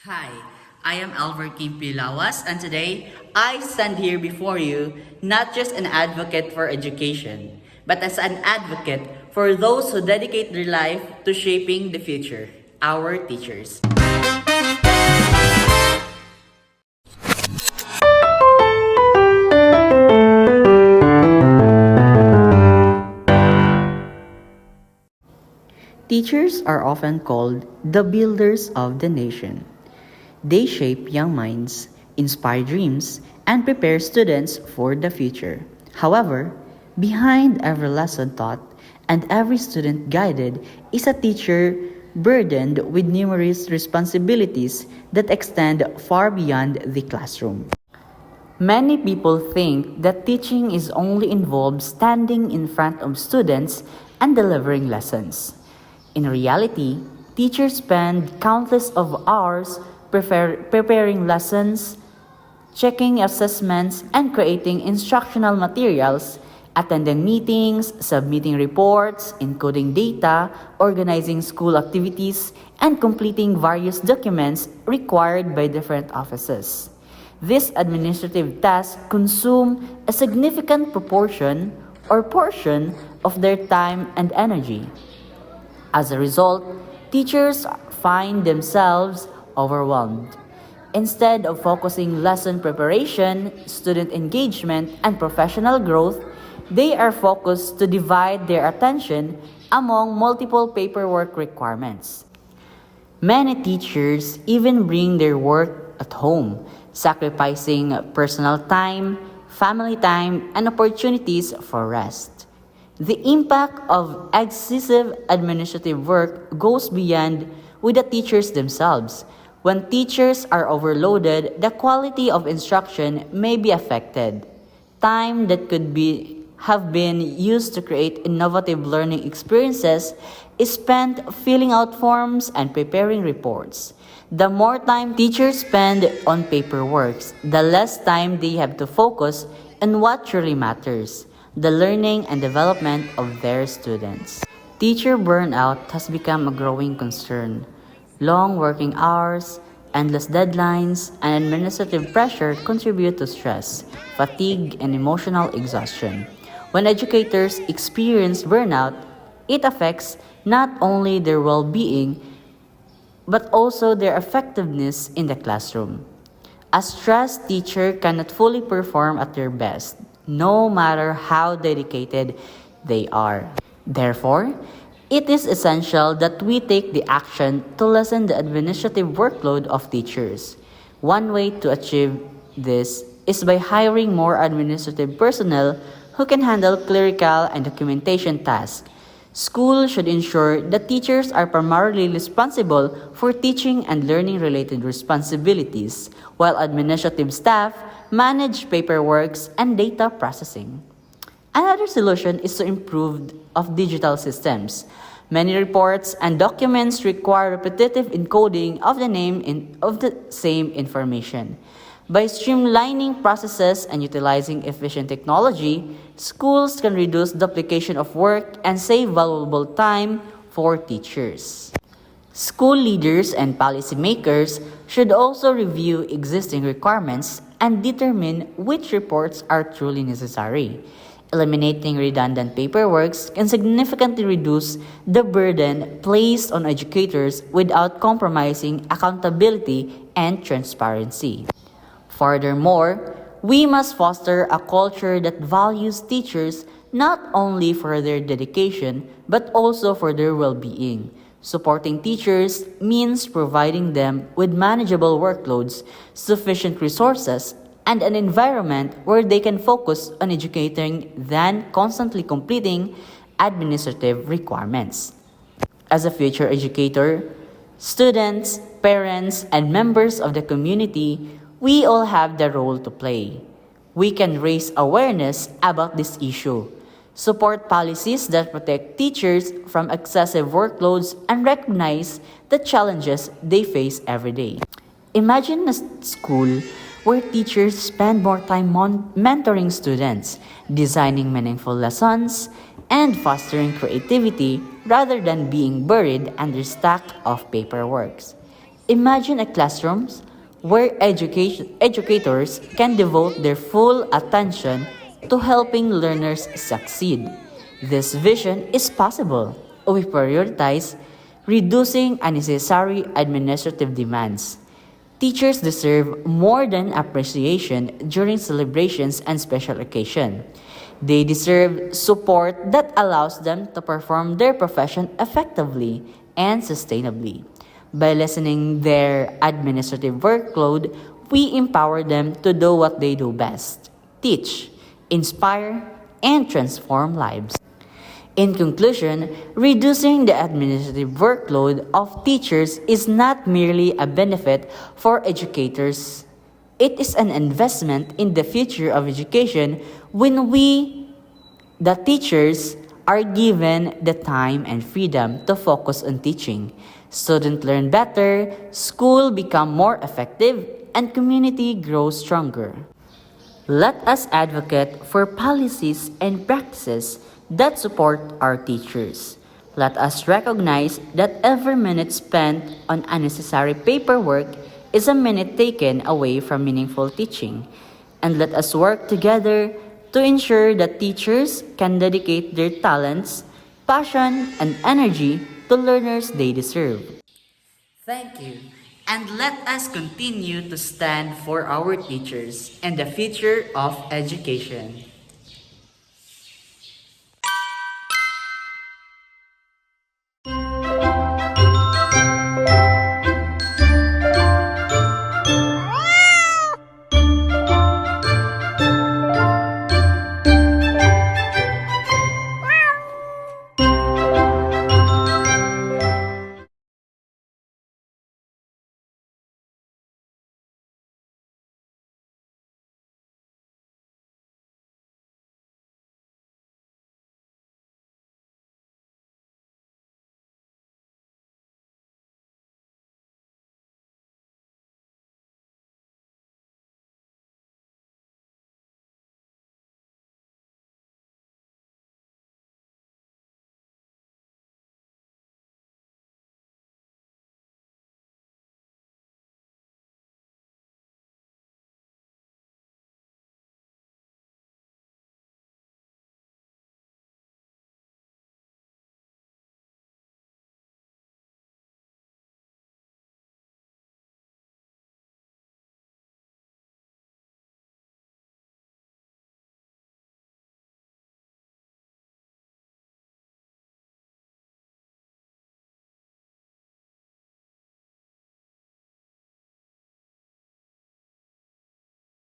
Hi, I am Albert Kim Pilawas, and today I stand here before you not just an advocate for education, but as an advocate for those who dedicate their life to shaping the future, our teachers. Teachers are often called the builders of the nation. They shape young minds, inspire dreams, and prepare students for the future. However, behind every lesson taught and every student guided is a teacher burdened with numerous responsibilities that extend far beyond the classroom. Many people think that teaching is only involved standing in front of students and delivering lessons. In reality, teachers spend countless of hours preparing lessons, checking assessments, and creating instructional materials, attending meetings, submitting reports, encoding data, organizing school activities, and completing various documents required by different offices. These administrative tasks consume a significant proportion or portion of their time and energy. As a result, teachers find themselves overwhelmed. Instead of focusing lesson preparation, student engagement, and professional growth, they are focused to divide their attention among multiple paperwork requirements. Many teachers even bring their work at home, sacrificing personal time, family time, and opportunities for rest. The impact of excessive administrative work goes beyond with the teachers themselves. When teachers are overloaded, the quality of instruction may be affected. Time that have been used to create innovative learning experiences is spent filling out forms and preparing reports. The more time teachers spend on paperwork, the less time they have to focus on what truly matters, the learning and development of their students. Teacher burnout has become a growing concern. Long working hours, endless deadlines, and administrative pressure contribute to stress, fatigue, and emotional exhaustion. When educators experience burnout, it affects not only their well-being, but also their effectiveness in the classroom. A stressed teacher cannot fully perform at their best, no matter how dedicated they are. Therefore, it is essential that we take the action to lessen the administrative workload of teachers. One way to achieve this is by hiring more administrative personnel who can handle clerical and documentation tasks. Schools should ensure that teachers are primarily responsible for teaching and learning related responsibilities, while administrative staff manage paperwork and data processing. Another solution is to improve of digital systems. Many reports and documents require repetitive encoding of of the same information. By streamlining processes and utilizing efficient technology, schools can reduce duplication of work and save valuable time for teachers. School leaders and policymakers should also review existing requirements and determine which reports are truly necessary. Eliminating redundant paperwork can significantly reduce the burden placed on educators without compromising accountability and transparency. Furthermore, we must foster a culture that values teachers not only for their dedication but also for their well-being. Supporting teachers means providing them with manageable workloads, sufficient resources, and an environment where they can focus on educating than constantly completing administrative requirements. As a future educator, students, parents, and members of the community, we all have the role to play. We can raise awareness about this issue, support policies that protect teachers from excessive workloads, and recognize the challenges they face every day. Imagine a school where teachers spend more time mentoring students, designing meaningful lessons, and fostering creativity rather than being buried under stack of paperwork. Imagine a classroom where educators can devote their full attention to helping learners succeed. This vision is possible. We prioritize reducing unnecessary administrative demands. Teachers deserve more than appreciation during celebrations and special occasions. They deserve support that allows them to perform their profession effectively and sustainably. By lessening their administrative workload, we empower them to do what they do best: teach, inspire, and transform lives. In conclusion, reducing the administrative workload of teachers is not merely a benefit for educators. It is an investment in the future of education when the teachers, are given the time and freedom to focus on teaching. Students learn better, school become more effective, and community grows stronger. Let us advocate for policies and practices that support our teachers. Let us recognize that every minute spent on unnecessary paperwork is a minute taken away from meaningful teaching. And let us work together to ensure that teachers can dedicate their talents, passion, and energy to learners they deserve. Thank you. And let us continue to stand for our teachers and the future of education.